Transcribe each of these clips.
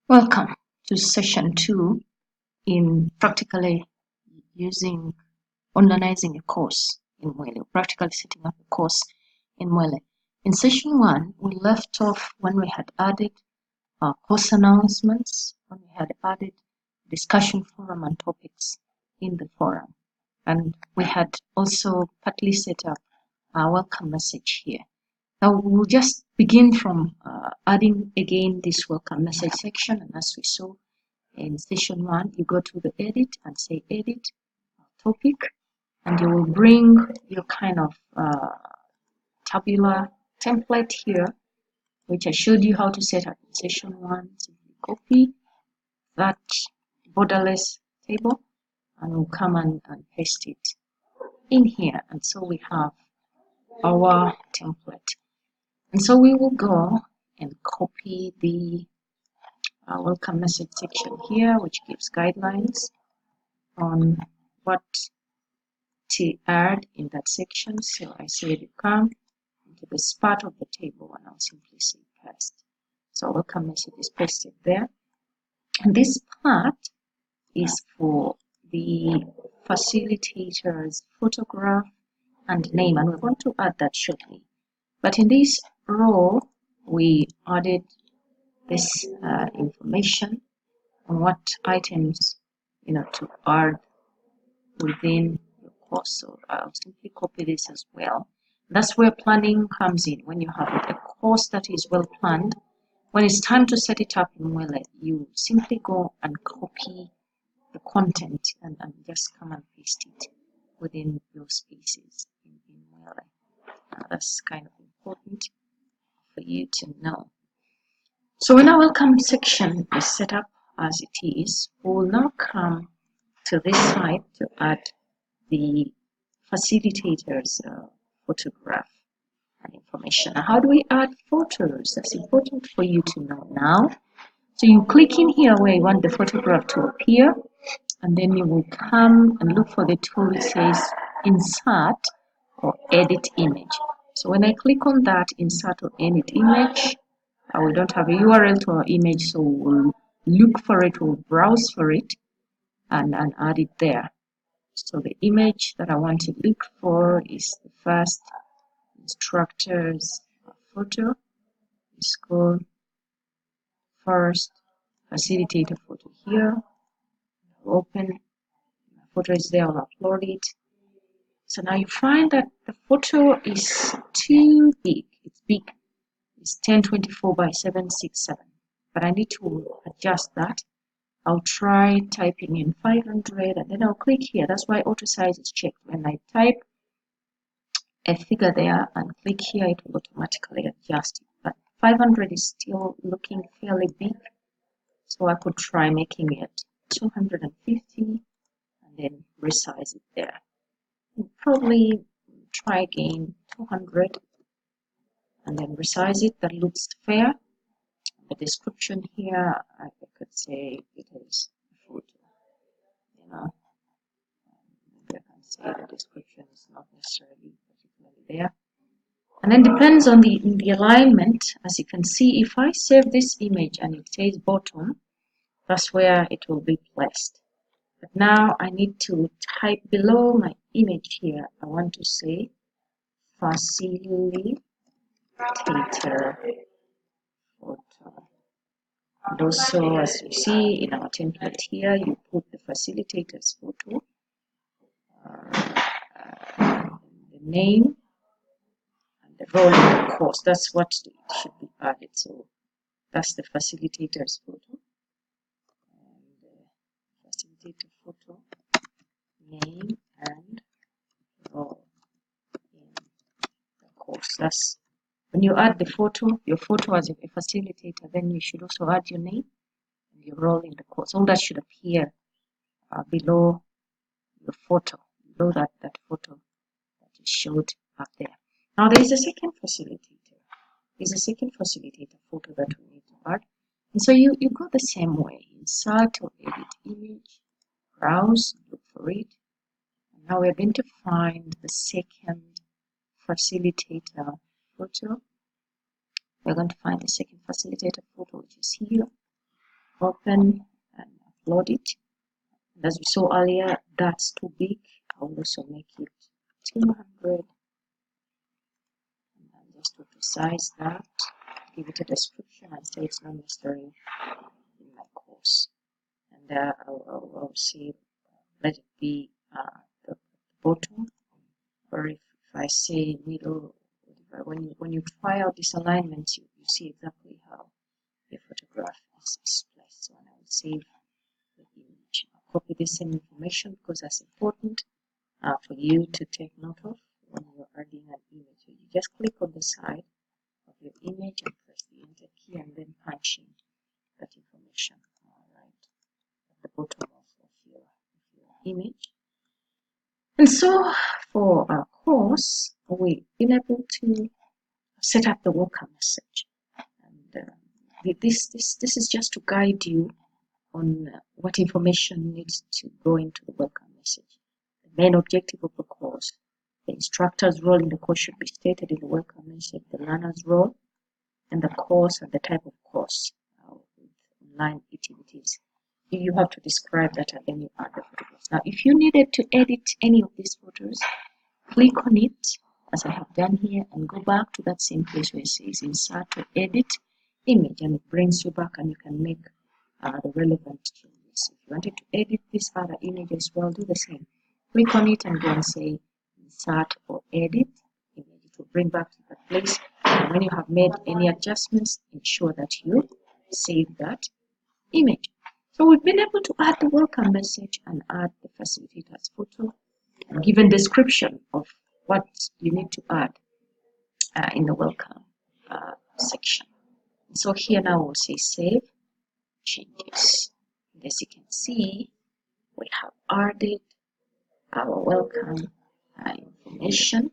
Welcome to session 2 in practically using organizing a course in MUELE, practically setting up a course in MUELE. In session 1, we left off when we had added course announcements, when we had added discussion forum and topics in the forum. And we had also partly set up a welcome message here. Now we'll just begin from adding again this welcome message section, and as we saw in session 1, you go to the edit and say edit topic, and you will bring your kind of tabular template here, which I showed you how to set up in session 1. Simply copy that borderless table and we'll come and paste it in here, and so we have our template. And so we will go and copy the welcome message section here, which gives guidelines on what to add in that section. So I say to come into this part of the table and I'll simply say paste. So welcome message is pasted there. And this part is for the facilitator's photograph and name, and we're going to add that shortly. But in this row, we added this information on what items to add within your course. So I'll simply copy this as well. That's where planning comes in. When you have a course that is well planned, when it's time to set it up in MUELE, you simply go and copy the content and just come and paste it within your spaces in MUELE. That's kind of important for you to know. So when our welcome section is set up as it is, we will now come to this side to add the facilitator's photograph and information. Now, how do we add photos? That's important for you to know now. So you click in here where you want the photograph to appear, and then you will come and look for the tool that says insert or edit image. So when I click on that, insert or edit image, we don't have a URL to our image, so we'll look for it, we'll browse for it and add it there. So the image that I want to look for is the first instructor's photo. It's called first facilitator photo here. Open, the photo is there, I'll upload it. So now you find that the photo is too big. It's big. It's 1024 by 767, but I need to adjust that. I'll try typing in 500 and then I'll click here. That's why auto size is checked. When I type a figure there and click here, it will automatically adjust it. But 500 is still looking fairly big, so I could try making it 250 and then resize it there. We'll probably try again 200 and then resize it. That looks fair. The description here, I could say it is a photo. Maybe I can say the description is not necessarily particularly there. And then depends on the alignment. As you can see, if I save this image and it says bottom, that's where it will be placed. But now I need to type below my image here. I want to say facilitator photo. And also, as you see in our template here, you put the facilitator's photo, the name, and the role in the course. That's what should be added. So that's the facilitator's photo. And the facilitator photo, name, and role in the course. That's when you add the photo, your photo as a facilitator, then you should also add your name and your role in the course. All that should appear below your photo, below that photo that is showed up there. Now there is a second facilitator. There's a second facilitator photo that we need to add. And so you go the same way. Insert or edit image, browse, look for it. And now we're going to find the second facilitator photo. We're going to find the second facilitator photo, which is here. open and upload it. And as we saw earlier, that's too big. I'll also make it 200. And just to resize that, give it a description and say it's not necessary in my course. And I'll say let it be the bottom, or if I say middle, when you try out this alignment, you see exactly how the photograph is placed. So I will save the image. I'll copy the same information because that's important for you to take note of when you're adding an image. So you just click on the side of your image and press the enter key and then punch in that information right at the bottom of your image. And so for our course, we've been able to set up the welcome message. And this is just to guide you on what information needs to go into the welcome message. The main objective of the course, the instructor's role in the course should be stated in the welcome message, the learner's role, and the course and the type of course with online activities. You have to describe that and then you add the photos. Now, if you needed to edit any of these photos, click on it, as I have done here, and go back to that same place where it says insert or edit image, and it brings you back and you can make the relevant changes. If you wanted to edit this other image as well, do the same. Click on it and go and say insert or edit image. It will bring back to that place. And when you have made any adjustments, ensure that you save that image. So we've been able to add the welcome message and add the facilitator's photo and give a description of what you need to add in the welcome section. So here now we'll say save changes. And as you can see, we have added our welcome information,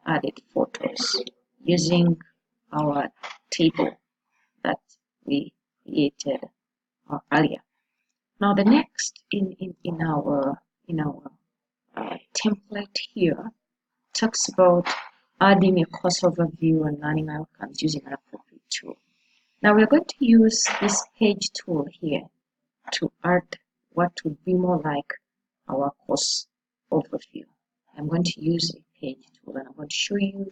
added photos using our table that we created earlier. Now the next in our template here talks about adding a course overview and learning outcomes using an appropriate tool. Now we're going to use this page tool here to add what would be more like our course overview. I'm going to use a page tool and I'm going to show you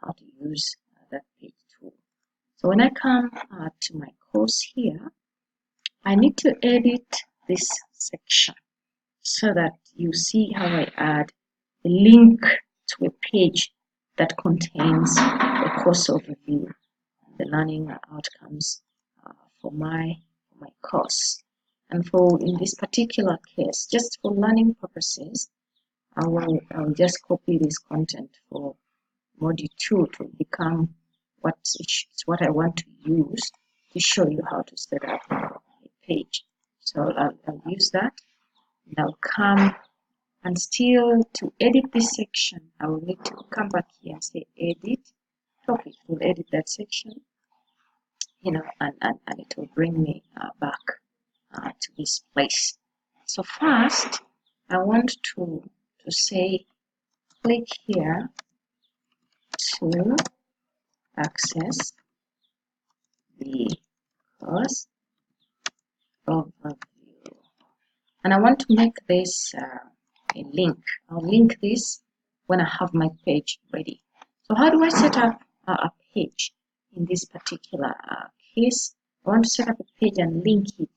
how to use that page tool. So when I come to my course here, I need to edit this section so that you see how I add a link to a page that contains the course overview, the learning outcomes for my course. And for in this particular case, just for learning purposes, I will just copy this content for module 2 to become what I want to use to show you how to set up a page. So I'll use that. And I'll come and still to edit this section, I will need to come back here and say edit topic. We'll edit that section, and it will bring me back to this place. So first, I want to say click here to access the course overview, and I want to make this a link. I'll link this when I have my page ready. So how do I set up a page in this particular case? I want to set up a page and link it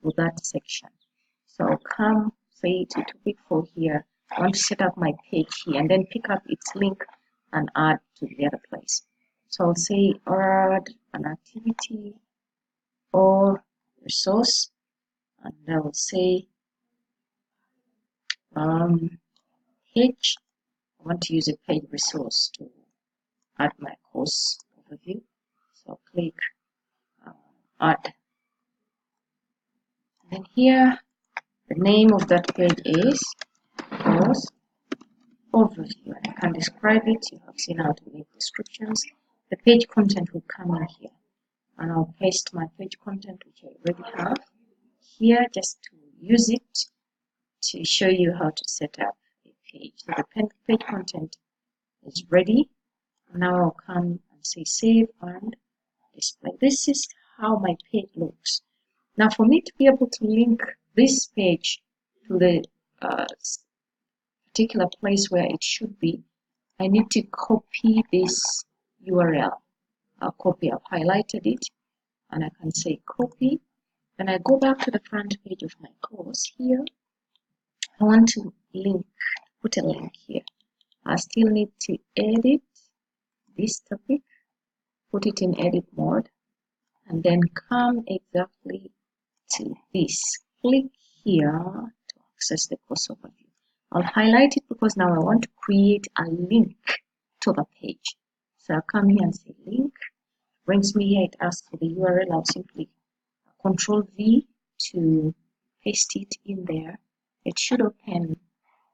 to that section. So I'll come say to pick for here. I want to set up my page here and then pick up its link and add to the other place. So I'll say add an activity or resource, and I will say page. I want to use a page resource to add my course overview. So click add. And then here, the name of that page is course overview. And I can describe it. You have seen how to make descriptions. The page content will come in here. And I'll paste my page content, which I already have here, just to use it to show you how to set up a page. So the page content is ready. Now I'll come and say save and display. This is how my page looks Now, for me to be able to link this page to the particular place where it should be, I need to copy this URL. I've highlighted it, and I can say copy. When I go back to the front page of my course here, I want to put a link here. I still need to edit this topic, put it in edit mode, and then come exactly to this. Click here to access the course overview. I'll highlight it because now I want to create a link to the page. So I'll come here and say link. Brings me here, it asks for the URL. I'll simply Control V to paste it in there. It should open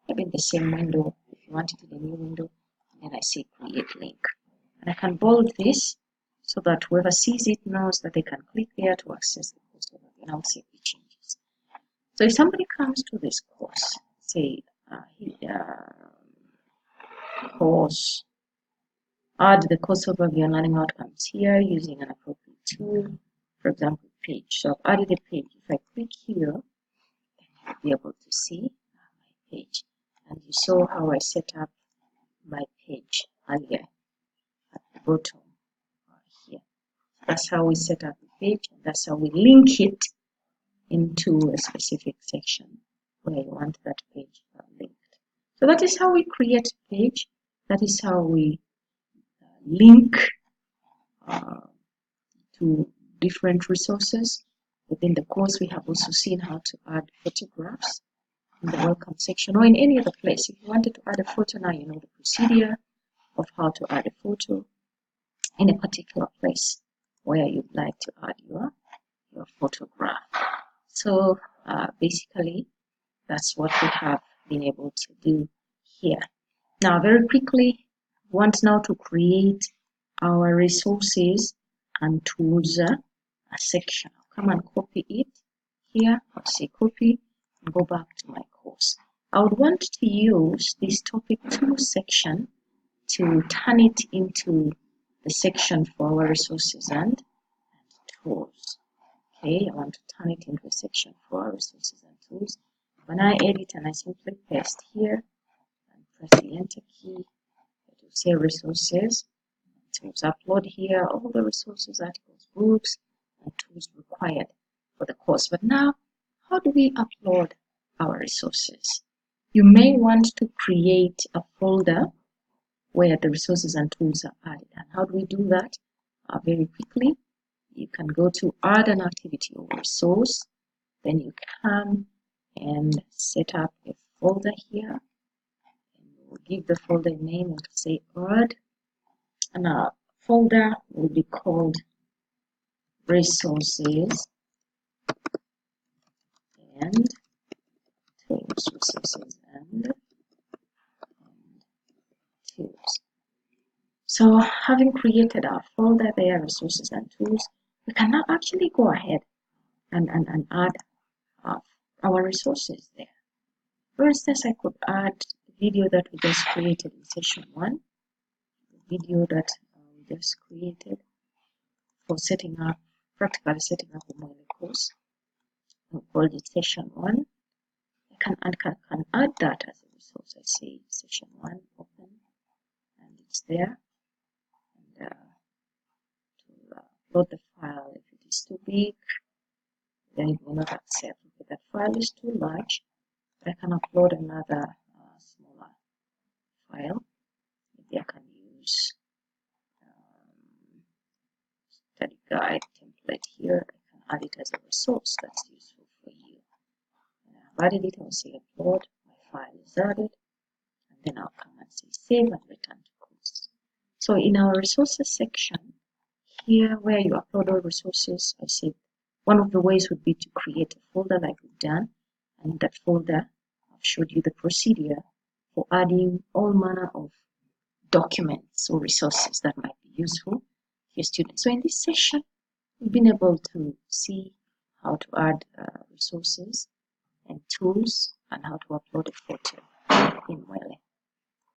maybe in the same window if you want it in a new window. And then I say create link. And I can bold this so that whoever sees it knows that they can click there to access the course overview. And I'll save the changes. So if somebody comes to this course, say course, add the course overview and learning outcomes here using an appropriate tool, for example, page. So I've added a page. If I click here, then you'll be able to see my page. And you saw how I set up my page earlier at the bottom here. That's how we set up the page, and that's how we link it into a specific section where you want that page linked. So that is how we create a page. That is how we link to different resources. Within the course, we have also seen how to add photographs in the welcome section or in any other place. If you wanted to add a photo, now you know the procedure of how to add a photo in a particular place where you'd like to add your photograph. So basically, that's what we have been able to do here. Now, very quickly, we want now to create our resources and tools section. I'll come and copy it here. I'll say copy and go back to my course. I would want to use this topic 2 section to turn it into the section for our resources and tools. Okay, I want to turn it into a section for our resources and tools. When I edit and I simply paste here and press the enter key, it will say resources. Tools, upload here all the resources, articles, books, and tools required for the course. But now, how do we upload our resources? You may want to create a folder where the resources and tools are added. And how do we do that? Very quickly, you can go to add an activity or resource. Then you come and set up a folder here. And we'll give the folder name and say add. And our folder will be called resources and tools. Resources and tools. So having created our folder there, resources and tools, we can now actually go ahead and add our resources there. For instance, I could add the video that we just created in session 1, the video that we just created for practically setting up a MUELE course. We'll call it session 1. I can add that as a resource. I say session 1 open, and it's there. And to upload the file, if it is too big, then it will not accept. If that file is too large, I can upload another smaller file. Maybe I can use study guide template here. I can add it as a resource that's useful for you. And I've added it. I'll say upload. My file is added, and then I'll come and say save and return to course. So in our resources section here, where you upload all resources, I said one of the ways would be to create a folder like we've done, and in that folder I've showed you the procedure for adding all manner of documents or resources that might be useful to your students. So in this session, we've been able to see how to add resources and tools and how to upload a photo in MUELE.